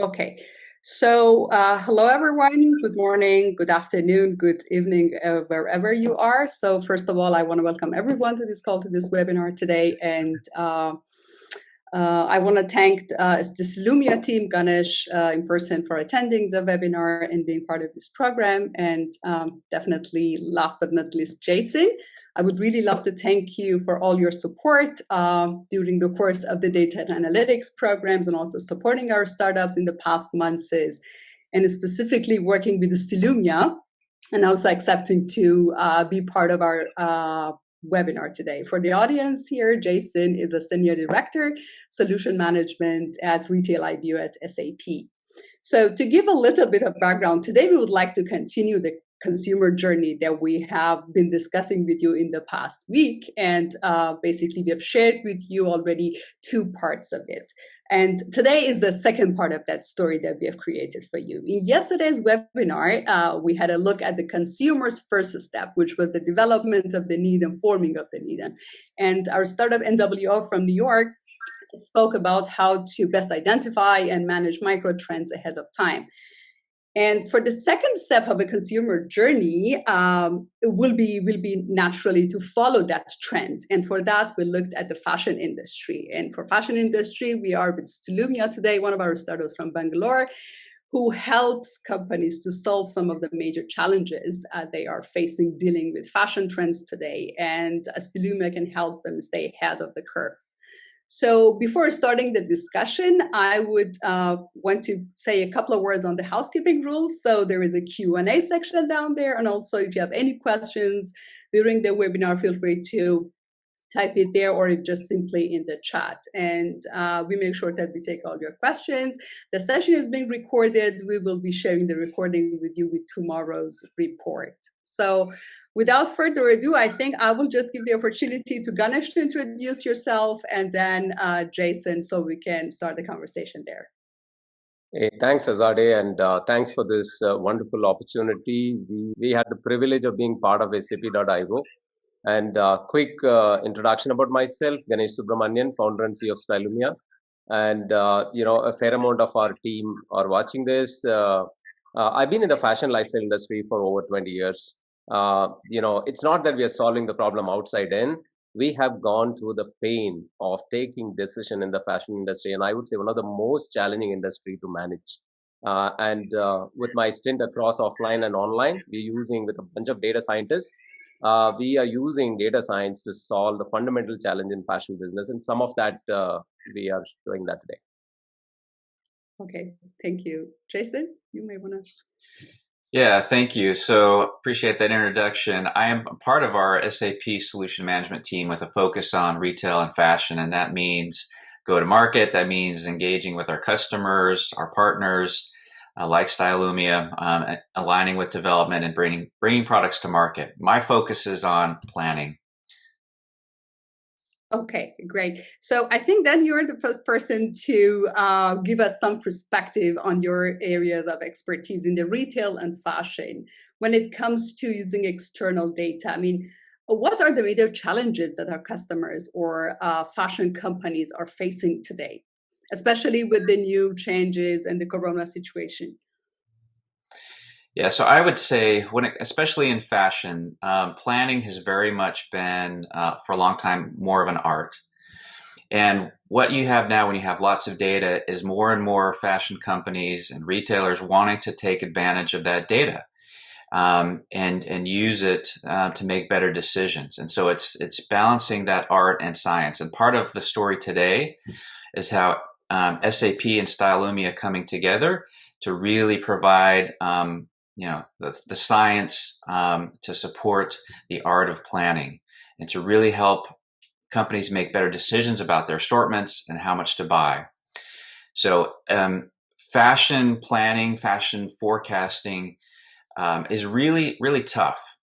Okay. So, hello everyone. Good morning, good afternoon, good evening, wherever you are. So, first of all, I want to welcome everyone to this call, to this webinar today. And I want to thank the Stylumia team, Ganesh, in person for attending the webinar and being part of this program. And definitely, last but not least, Jason. I would really love to thank you for all your support during the course of the data and analytics programs, and also supporting our startups in the past months, and specifically working with the Stylumia, and also accepting to be part of our webinar today. For the audience here, Jason is a Senior Director, Solution Management at Retail IBU at SAP. So to give a little bit of background, today we would like to continue the consumer journey that we have been discussing with you in the past week. And basically, we have shared with you already two parts of it. And today is the second part of that story that we have created for you. In yesterday's webinar, we had a look at the consumer's first step, which was the development of the need and forming of the need. And our startup NWO from New York spoke about how to best identify and manage micro trends ahead of time. And for the second step of a consumer journey, it will be naturally to follow that trend. And for that, we looked at the fashion industry. And for fashion industry, we are with Stylumia today, one of our startups from Bangalore, who helps companies to solve some of the major challenges they are facing dealing with fashion trends today. And Stylumia can help them stay ahead of the curve. So before starting the discussion, I would want to say a couple of words on the housekeeping rules. So there is a Q&A section down there. And also if you have any questions during the webinar, feel free to type it there or just simply in the chat. And we make sure that we take all your questions. The session is being recorded. We will be sharing the recording with you with tomorrow's report. So without further ado, I think I will just give the opportunity to Ganesh to introduce yourself, and then Jason, so we can start the conversation there. Hey, thanks, Azadeh, and thanks for this wonderful opportunity. We had the privilege of being part of SAP.io. And quick introduction about myself, Ganesh Subramanian, founder and CEO of Stylumia. And, a fair amount of our team are watching this. I've been in the fashion lifestyle industry for over 20 years. It's not that we are solving the problem outside in. We have gone through the pain of taking decision in the fashion industry. And I would say one of the most challenging industry to manage. With my stint across offline and online, we're using with a bunch of data scientists. We are using data science to solve the fundamental challenge in fashion business, and some of that we are doing that today. Okay, thank you. Jason, you may want to. Yeah, thank you. So appreciate that introduction. I am part of our SAP solution management team with a focus on retail and fashion, and that means go-to-market. That means engaging with our customers, our partners, like Stylumia, aligning with development and bringing products to market. My focus is on planning. Okay, great. So I think then you're the first person to give us some perspective on your areas of expertise in the retail and fashion when it comes to using external data. I mean, what are the major challenges that our customers or fashion companies are facing today, especially with the new changes and the corona situation? Yeah, so I would say, especially in fashion, planning has very much been, for a long time, more of an art. And what you have now when you have lots of data is more and more fashion companies and retailers wanting to take advantage of that data and use it to make better decisions. And so it's balancing that art and science. And part of the story today is how SAP and Stylumia coming together to really provide the science to support the art of planning and to really help companies make better decisions about their assortments and how much to buy. So fashion planning, fashion forecasting is really, really tough.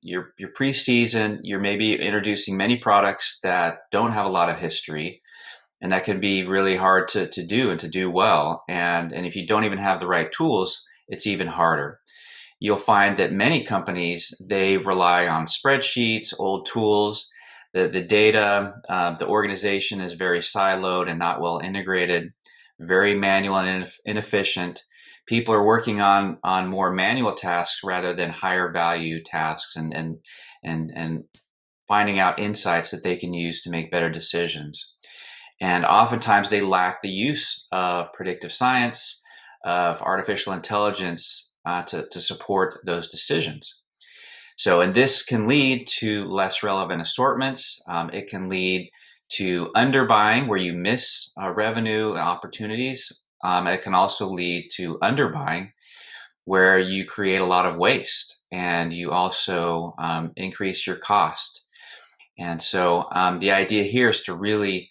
You're pre-season, you're maybe introducing many products that don't have a lot of history, and that can be really hard to do and to do well. And if you don't even have the right tools, it's even harder. You'll find that many companies, they rely on spreadsheets, old tools. The data, the organization is very siloed and not well integrated. very manual and inefficient. People are working on more manual tasks rather than higher value tasks, and finding out insights that they can use to make better decisions. And oftentimes they lack the use of predictive science, of artificial intelligence to support those decisions. So, and this can lead to less relevant assortments. It can lead to underbuying where you miss revenue opportunities. It can also lead to underbuying where you create a lot of waste and you also increase your cost. And so the idea here is to really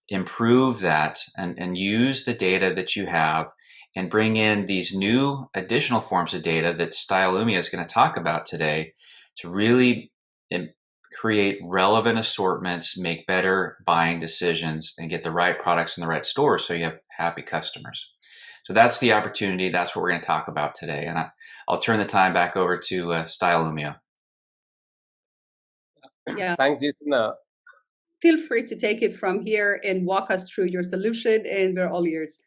improve that and use the data that you have and bring in these new additional forms of data that Stylumia is going to talk about today to really create relevant assortments, make better buying decisions, and get the right products in the right stores so you have happy customers. So that's the opportunity. That's what we're going to talk about today. And I'll turn the time back over to Stylumia. Yeah. Thanks, Jason. Feel free to take it from here and walk us through your solution, and we're all ears.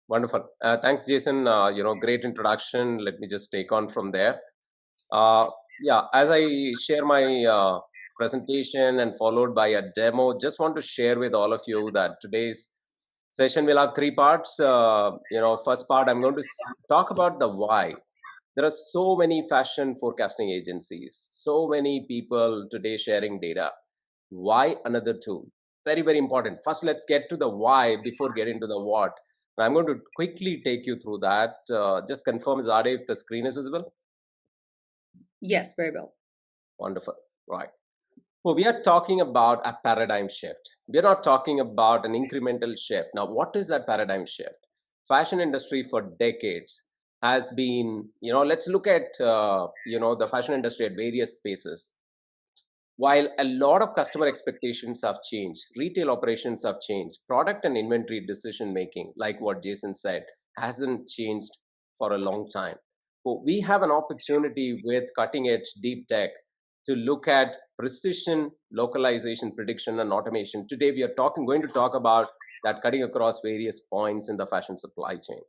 Wonderful. Thanks, Jason. Great introduction. Let me just take on from there. Yeah, as I share my presentation and followed by a demo, just want to share with all of you that today's session will have three parts. First part, I'm going to talk about the why. There are so many fashion forecasting agencies, so many people today sharing data. Why another tool? Very, very important. First, let's get to the why before getting to the what. And I'm going to quickly take you through that. Just confirm, Zade, if the screen is visible. Yes, very well. Wonderful. Right. So we are talking about a paradigm shift. We're not talking about an incremental shift. Now, what is that paradigm shift? Fashion industry for decades has been, let's look at, the fashion industry at various spaces. While a lot of customer expectations have changed, retail operations have changed, product and inventory decision making, like what Jason said, hasn't changed for a long time. So we have an opportunity with cutting edge deep tech to look at precision, localization, prediction, and automation. Today, we are going to talk about that cutting across various points in the fashion supply chain.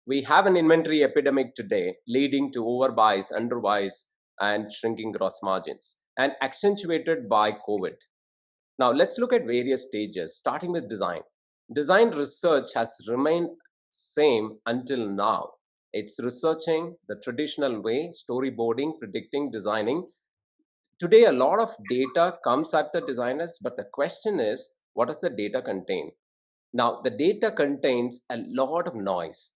We have an inventory epidemic today leading to overbuys, underbuys, and shrinking gross margins, and accentuated by COVID. Now, let's look at various stages, starting with design. Design research has remained same until now. It's researching the traditional way, storyboarding, predicting, designing. Today, a lot of data comes at the designers, but the question is, what does the data contain? Now, the data contains a lot of noise.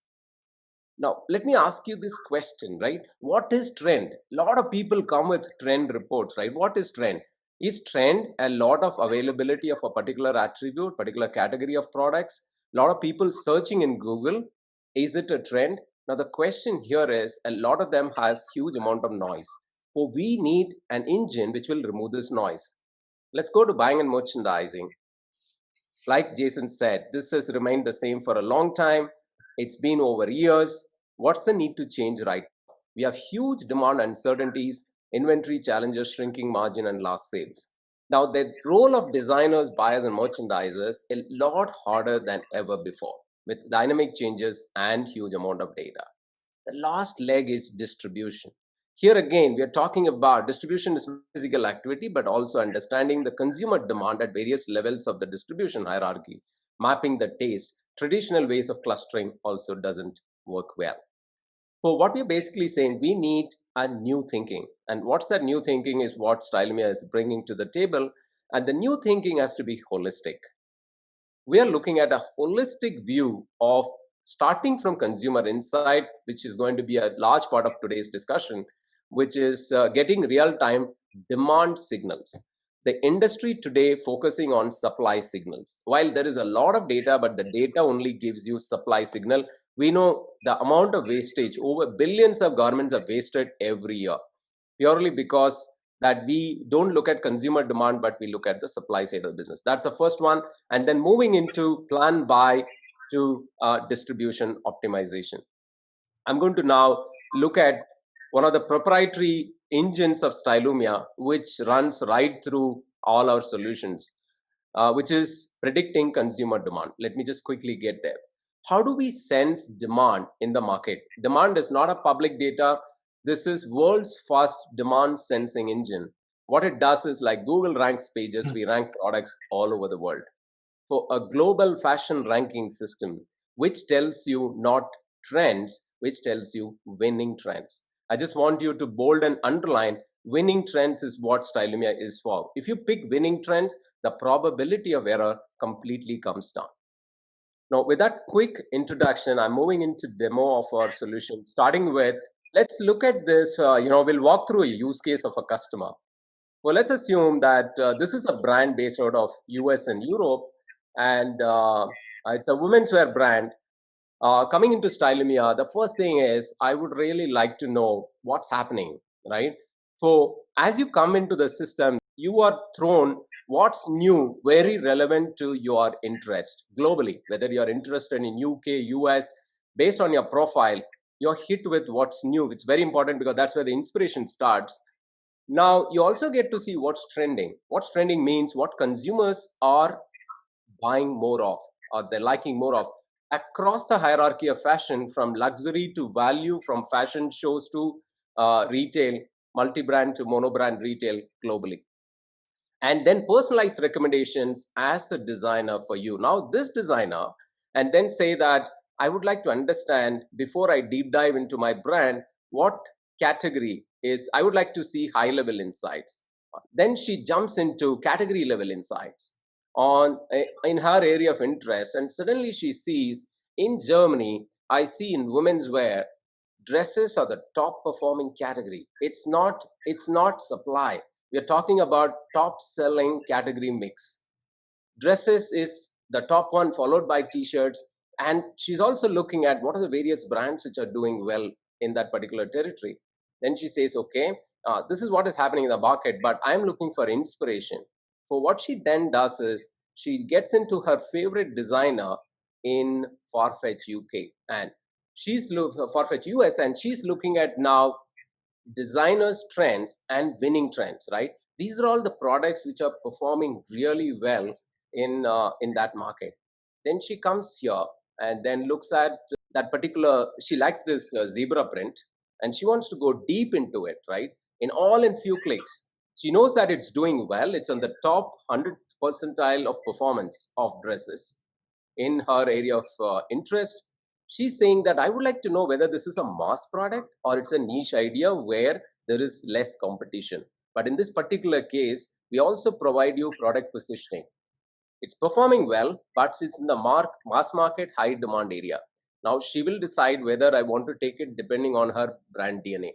Now, let me ask you this question, right? What is trend? A lot of people come with trend reports, right? What is trend? Is trend a lot of availability of a particular attribute, particular category of products? A lot of people searching in Google. Is it a trend? Now, the question here is a lot of them has huge amount of noise. So we need an engine which will remove this noise. Let's go to buying and merchandising. Like Jason said, this has remained the same for a long time. It's been over years. What's the need to change right now? We have huge demand uncertainties, inventory challenges, shrinking margin, and lost sales. Now, the role of designers, buyers, and merchandisers is a lot harder than ever before, with dynamic changes and huge amount of data. The last leg is distribution. Here again, we are talking about distribution is physical activity, but also understanding the consumer demand at various levels of the distribution hierarchy, mapping the taste. Traditional ways of clustering also doesn't work well. So what we're basically saying, we need a new thinking. And what's that new thinking is what Stylumia is bringing to the table. And the new thinking has to be holistic. We are looking at a holistic view of starting from consumer insight, which is going to be a large part of today's discussion, which is getting real-time demand signals. The industry today focusing on supply signals. While there is a lot of data, but the data only gives you supply signal. We know the amount of wastage, over billions of garments are wasted every year, purely because that we don't look at consumer demand, but we look at the supply side of the business. That's the first one. And then moving into plan buy to distribution optimization. I'm going to now look at one of the proprietary engines of Stylumia, which runs right through all our solutions, which is predicting consumer demand. Let me just quickly get there. How do we sense demand in the market? Demand is not a public data. This is world's first demand sensing engine. What it does is, like Google ranks pages, we rank products all over the world. For a global fashion ranking system, which tells you not trends, which tells you winning trends. I just want you to bold and underline, winning trends is what Stylumia is for. If you pick winning trends, the probability of error completely comes down. Now, with that quick introduction, I'm moving into demo of our solution, starting with, let's look at this, we'll walk through a use case of a customer. Well, let's assume that this is a brand based out of US and Europe, and it's a women's wear brand. Coming into Stylumia, the first thing is I would really like to know what's happening, right? So as you come into the system, you are thrown what's new, very relevant to your interest globally, whether you're interested in UK, US, based on your profile, you're hit with what's new. It's very important because that's where the inspiration starts. Now, you also get to see what's trending. What's trending means what consumers are buying more of or they're liking more of across the hierarchy of fashion, from luxury to value, from fashion shows to retail, multi-brand to mono-brand retail globally. And then personalized recommendations as a designer for you. Now, this designer, and then say that I would like to understand before I deep dive into my brand, what category is, I would like to see high level insights. Then she jumps into category level insights on in her area of interest, and suddenly she sees in Germany, I see in women's wear, dresses are the top performing category. It's not supply. We are talking about top selling category mix. Dresses is the top one, followed by t-shirts, and she's also looking at what are the various brands which are doing well in that particular territory. Then she says, okay, this is what is happening in the market, but I'm looking for inspiration. For what she then does is she gets into her favorite designer in Farfetch UK, and she's Farfetch US, and she's looking at now designers trends and winning trends, right? These are all the products which are performing really well in that market. Then she comes here and then looks at that particular, she likes this zebra print, and she wants to go deep into it, right? In few clicks, she knows that it's doing well. It's on the top 100 percentile of performance of dresses in her area of interest. She's saying that I would like to know whether this is a mass product or it's a niche idea where there is less competition. But in this particular case, we also provide you product positioning. It's performing well, but it's in the mass market, high demand area. Now she will decide whether I want to take it depending on her brand DNA.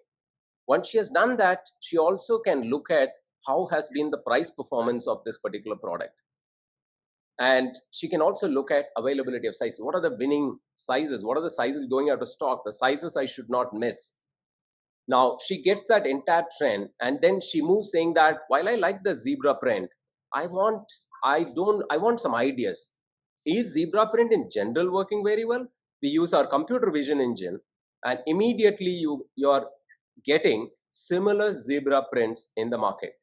Once she has done that, she also can look at how has been the price performance of this particular product. And she can also look at availability of sizes. What are the winning sizes? What are the sizes going out of stock? The sizes I should not miss. Now she gets that entire trend, and then she moves saying that while I like the zebra print, I want some ideas. Is zebra print in general working very well? We use our computer vision engine, and immediately you're getting similar zebra prints in the market.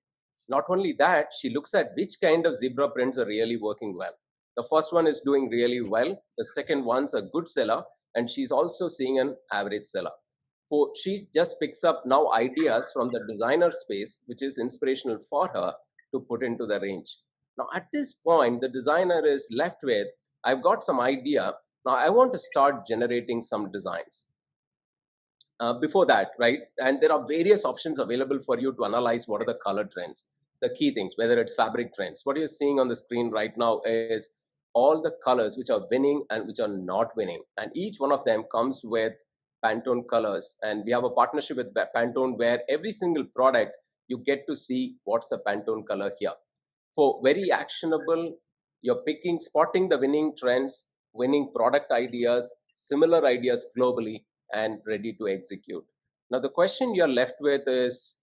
Not only that, she looks at which kind of zebra prints are really working well. The first one is doing really well. The second one's a good seller, and she's also seeing an average seller. So she just picks up now ideas from the designer space, which is inspirational for her to put into the range. Now, at this point, the designer is left with, I've got some idea. Now, I want to start generating some designs. Before that, right? And there are various options available for you to analyze what are the color trends, the key things, whether it's fabric trends. What you're seeing on the screen right now is all the colors which are winning and which are not winning. And each one of them comes with Pantone colors. And we have a partnership with Pantone where every single product, you get to see what's the Pantone color here. For very actionable, you're spotting the winning trends, winning product ideas, similar ideas globally, and ready to execute. Now, the question you're left with is,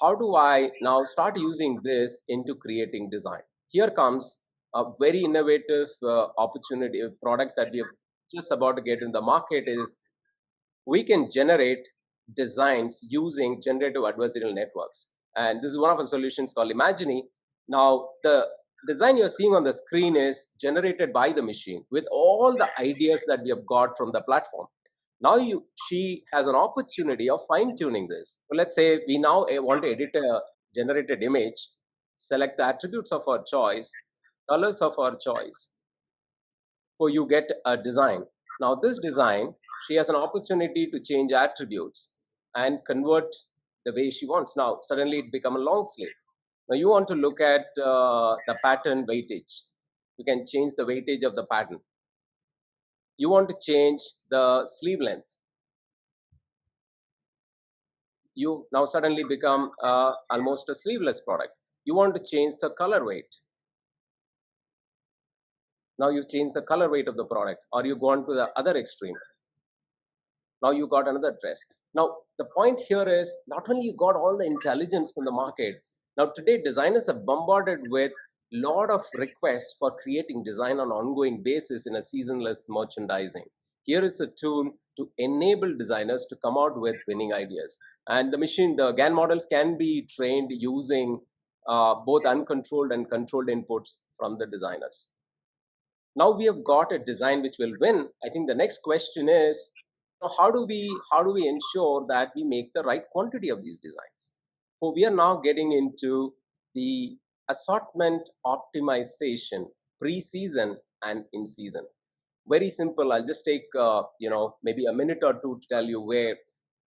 how do I now start using this into creating design? Here comes a very innovative opportunity, a product that we are just about to get in the market is we can generate designs using generative adversarial networks. And this is one of the solutions called Imagine. Now, the design you're seeing on the screen is generated by the machine with all the ideas that we have got from the platform. Now she has an opportunity of fine-tuning this. So let's say we now want to edit a generated image, select the attributes of our choice, colors of our choice, for you get a design. Now this design, she has an opportunity to change attributes and convert the way she wants. Now suddenly it become a long sleeve. Now you want to look at the pattern weightage. You can change the weightage of the pattern. You want to change the sleeve length. You now suddenly become almost a sleeveless product. You want to change the color weight. Now you've changed the color weight of the product, or you've gone to the other extreme. Now you got another dress. Now the point here is not only you got all the intelligence from the market. Now today designers are bombarded with lot of requests for creating design on an ongoing basis in a seasonless merchandising. Here is a tool to enable designers to come out with winning ideas. And the GAN models can be trained using both uncontrolled and controlled inputs from the designers. Now we have got a design which will win. I think the next question is, how do we ensure that we make the right quantity of these designs? So we are now getting into the assortment optimization pre-season and in season. Very simple. I'll just take maybe a minute or two to tell you where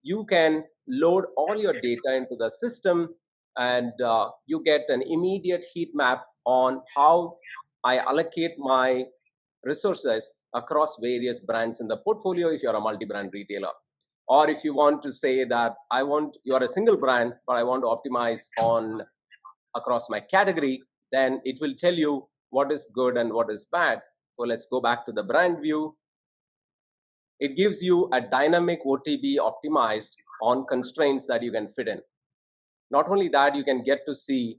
you can load all your data into the system, and you get an immediate heat map on how I allocate my resources across various brands in the portfolio if you're a multi-brand retailer. Or if you want to say that you're a single brand, but I want to optimize on across my category, then it will tell you what is good and what is bad. So let's go back to the brand view. It gives you a dynamic OTB optimized on constraints that you can fit in. Not only that, you can get to see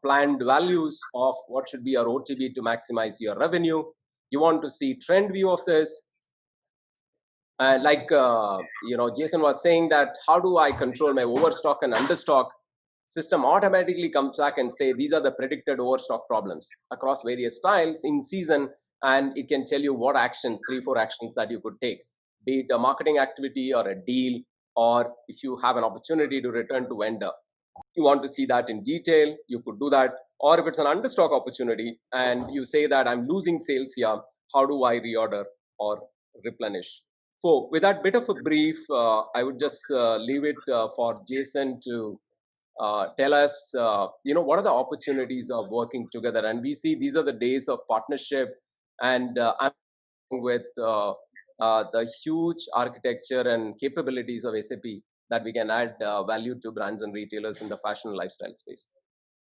planned values of what should be your OTB to maximize your revenue. You want to see trend view of this. Jason was saying that how do I control my overstock and understock? System automatically comes back and say these are the predicted overstock problems across various styles in season, and it can tell you what actions, 3-4 actions that you could take, be it a marketing activity or a deal, or if you have an opportunity to return to vendor. You want to see that in detail, you could do that. Or if it's an understock opportunity and you say that I'm losing sales here, how do I reorder or replenish? So with that bit of a brief, I would just leave it for Jason to tell us, what are the opportunities of working together? And we see these are the days of partnership, and I'm with the huge architecture and capabilities of SAP that we can add value to brands and retailers in the fashion and lifestyle space.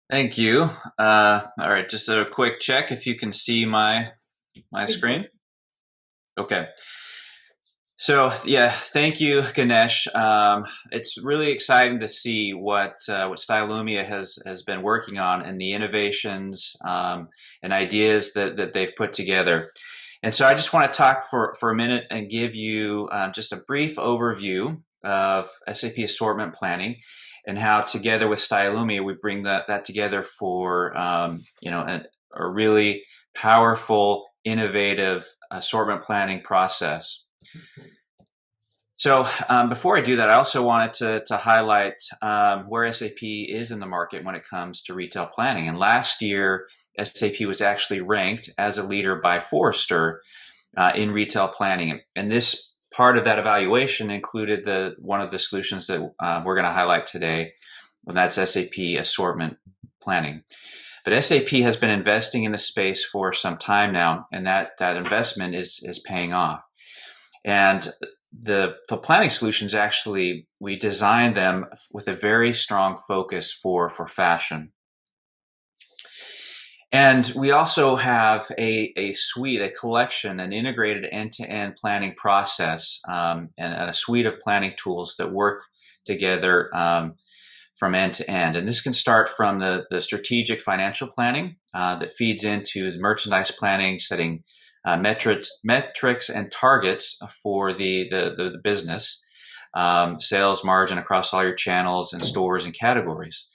Thank you. All right, just a quick check if you can see my screen. Okay. So yeah, thank you, Ganesh. It's really exciting to see what Stylumia has been working on and the innovations and ideas that they've put together. And so I just want to talk for a minute and give you just a brief overview of SAP Assortment Planning and how together with Stylumia we bring that together for a really powerful, innovative assortment planning process. So before I do that, I also wanted to highlight where SAP is in the market when it comes to retail planning. And last year, SAP was actually ranked as a leader by Forrester in retail planning. And this part of that evaluation included one of the solutions that we're going to highlight today, and that's SAP Assortment Planning. But SAP has been investing in the space for some time now, and that investment is paying off. And the planning solutions, actually, we designed them with a very strong focus for fashion. And we also have a suite, a collection, an integrated end-to-end planning process, and a suite of planning tools that work together from end to end. And this can start from the strategic financial planning that feeds into the merchandise planning, setting metrics and targets for the business, sales margin across all your channels and stores and categories.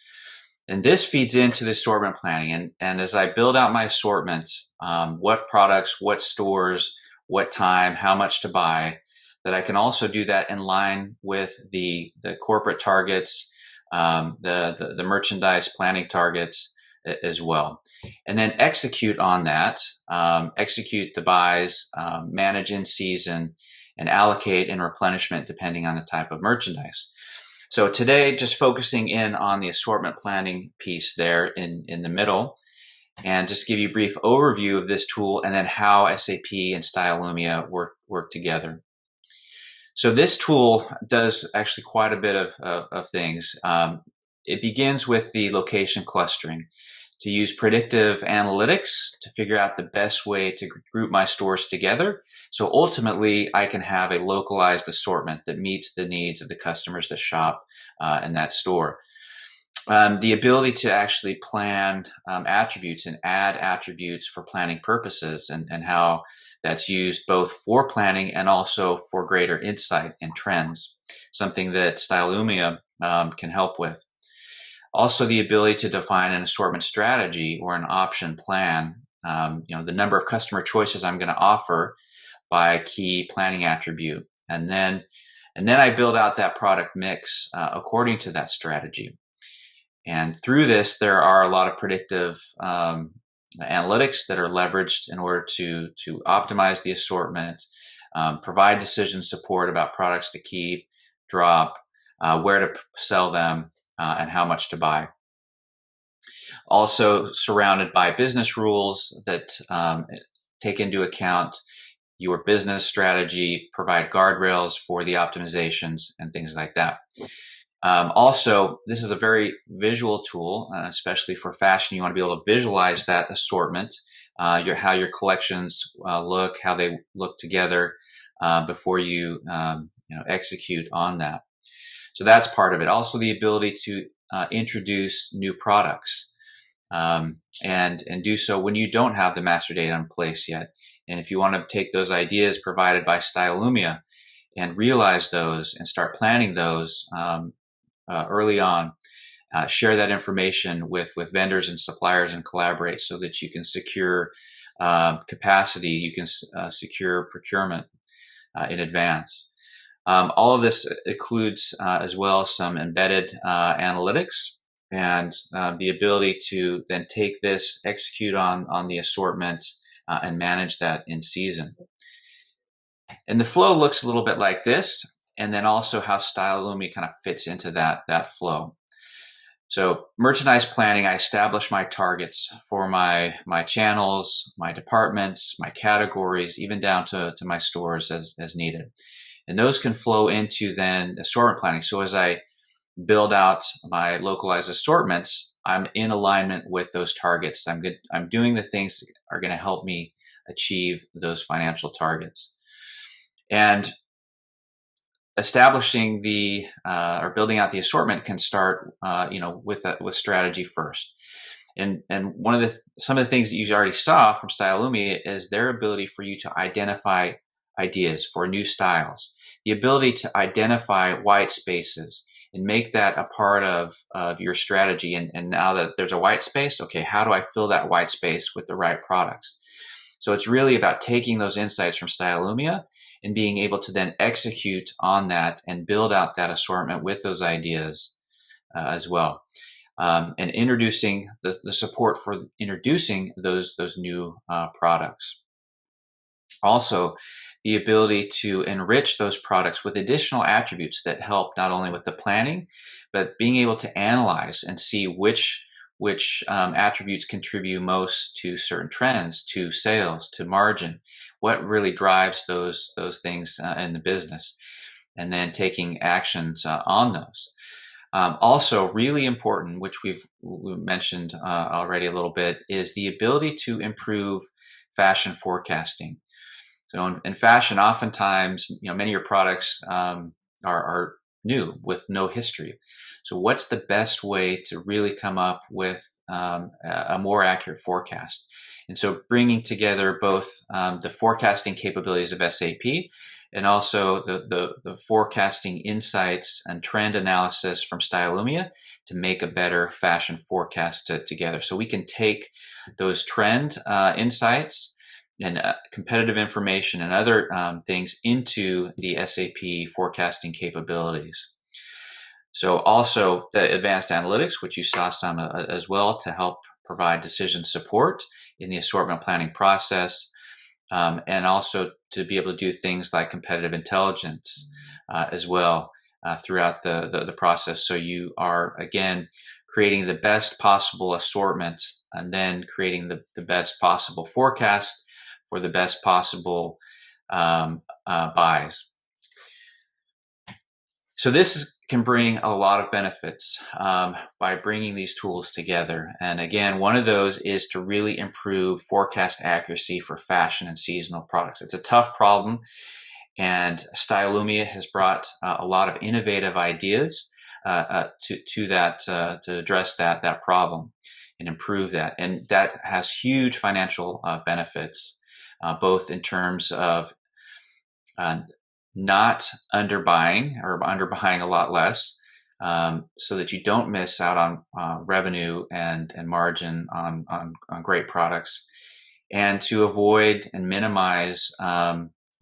And this feeds into the assortment planning. And as I build out my assortment, what products, what stores, what time, how much to buy, that I can also do that in line with the corporate targets, the merchandise planning targets as well. And then execute on that, execute the buys, manage in season, and allocate in replenishment depending on the type of merchandise. So today, just focusing in on the assortment planning piece there in the middle, and just give you a brief overview of this tool and then how SAP and Stylumia work together. So this tool does actually quite a bit of things. It begins with the location clustering, to use predictive analytics to figure out the best way to group my stores together. So ultimately, I can have a localized assortment that meets the needs of the customers that shop in that store. The ability to actually plan attributes and add attributes for planning purposes, and how that's used both for planning and also for greater insight and trends, something that Stylumia can help with. Also, the ability to define an assortment strategy or an option plan, the number of customer choices I'm going to offer by key planning attribute. And then I build out that product mix according to that strategy. And through this, there are a lot of predictive analytics that are leveraged in order to optimize the assortment, provide decision support about products to keep, drop, where to sell them, and how much to buy. Also surrounded by business rules that take into account your business strategy, provide guardrails for the optimizations and things like that. Also, this is a very visual tool, especially for fashion. You want to be able to visualize that assortment, how your collections look, how they look together before you execute on that. So that's part of it. Also, the ability to introduce new products and do so when you don't have the master data in place yet. And if you want to take those ideas provided by Stylumia and realize those and start planning those early on, share that information with vendors and suppliers and collaborate so that you can secure capacity, you can secure procurement in advance. All of this includes as well some embedded analytics and the ability to then take this, execute on the assortment, and manage that in season. And the flow looks a little bit like this, and then also how Stylumia kind of fits into that flow. So merchandise planning, I establish my targets for my channels, my departments, my categories, even down to my stores as needed. And those can flow into then assortment planning. So as I build out my localized assortments, I'm in alignment with those targets. I'm doing the things that are going to help me achieve those financial targets. And establishing or building out the assortment can start, with strategy first. And some of the things that you already saw from Stylumia is their ability for you to identify ideas for new styles, the ability to identify white spaces and make that a part of your strategy. And now that there's a white space, okay, how do I fill that white space with the right products? So it's really about taking those insights from Stylumia and being able to then execute on that and build out that assortment with those ideas as well. And introducing the support for introducing those new products. Also, the ability to enrich those products with additional attributes that help not only with the planning, but being able to analyze and see which attributes contribute most to certain trends, to sales, to margin, what really drives those things in the business, and then taking actions on those. Also, really important, which we've mentioned already a little bit, is the ability to improve fashion forecasting. So in fashion, oftentimes, many of your products are new with no history. So what's the best way to really come up with a more accurate forecast? And so bringing together both the forecasting capabilities of SAP and also the forecasting insights and trend analysis from Stylumia to make a better fashion forecast together. So we can take those trend insights and competitive information and other things into the SAP forecasting capabilities. So also the advanced analytics, which you saw some as well, to help provide decision support in the assortment planning process, and also to be able to do things like competitive intelligence as well throughout the process. So you are, again, creating the best possible assortment and then creating the best possible forecast for the best possible buys. So this can bring a lot of benefits by bringing these tools together. And again, one of those is to really improve forecast accuracy for fashion and seasonal products. It's a tough problem, and Stylumia has brought a lot of innovative ideas to address that problem and improve that. And that has huge financial benefits, both in terms of not underbuying or underbuying a lot less, so that you don't miss out on revenue and margin on great products, and to avoid and minimize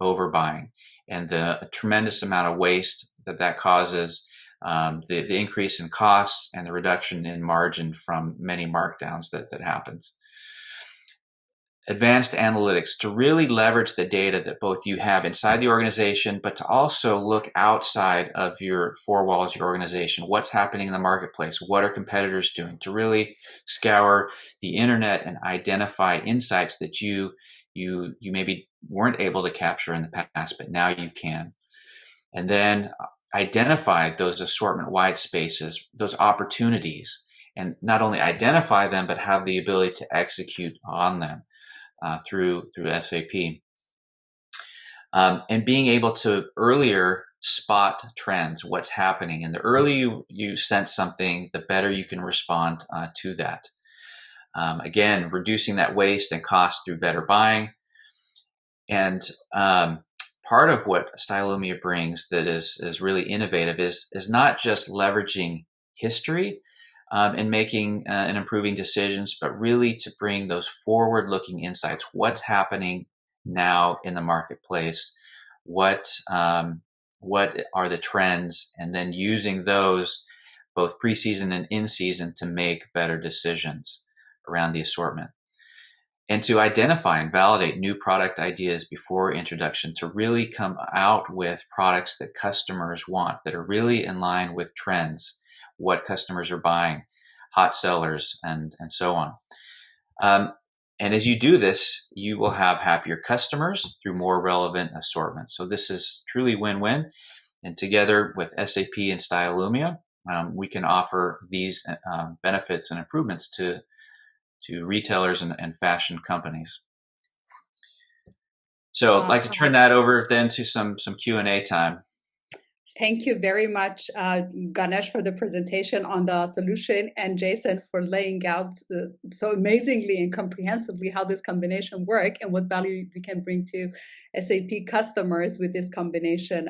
overbuying and the tremendous amount of waste that causes, the increase in costs and the reduction in margin from many markdowns that happens. Advanced analytics to really leverage the data that both you have inside the organization, but to also look outside of your four walls of your organization. What's happening in the marketplace? What are competitors doing? To really scour the internet and identify insights that you maybe weren't able to capture in the past, but now you can. And then identify those assortment white spaces, those opportunities, and not only identify them, but have the ability to execute on them. Through SAP, and being able to earlier spot trends, what's happening, and the earlier you sense something, the better you can respond to that. Again, reducing that waste and cost through better buying. And part of what Stylumia brings that is really innovative is not just leveraging history and making and improving decisions, but really to bring those forward-looking insights. What's happening now in the marketplace? What are the trends? And then using those both pre-season and in-season to make better decisions around the assortment. And to identify and validate new product ideas before introduction, to really come out with products that customers want, that are really in line with trends, what customers are buying, hot sellers, and so on. And as you do this, you will have happier customers through more relevant assortment. So this is truly win-win. And together with SAP and Stylumia, we can offer these benefits and improvements to retailers and fashion companies. So I'd like to turn that over then to some Q&A time. Thank you very much, Ganesh, for the presentation on the solution, and Jason for laying out so amazingly and comprehensively how this combination works and what value we can bring to SAP customers with this combination.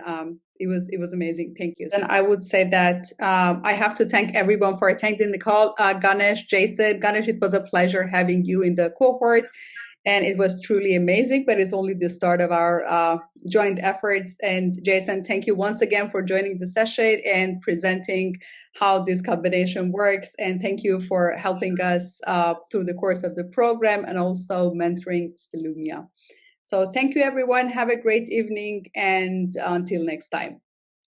It was amazing. Thank you. And I would say that I have to thank everyone for attending the call. Ganesh, Jason, Ganesh, it was a pleasure having you in the cohort. And it was truly amazing, but it's only the start of our joint efforts. And Jason, thank you once again for joining the session and presenting how this combination works. And thank you for helping us through the course of the program and also mentoring Stylumia. So thank you, everyone. Have a great evening, and until next time.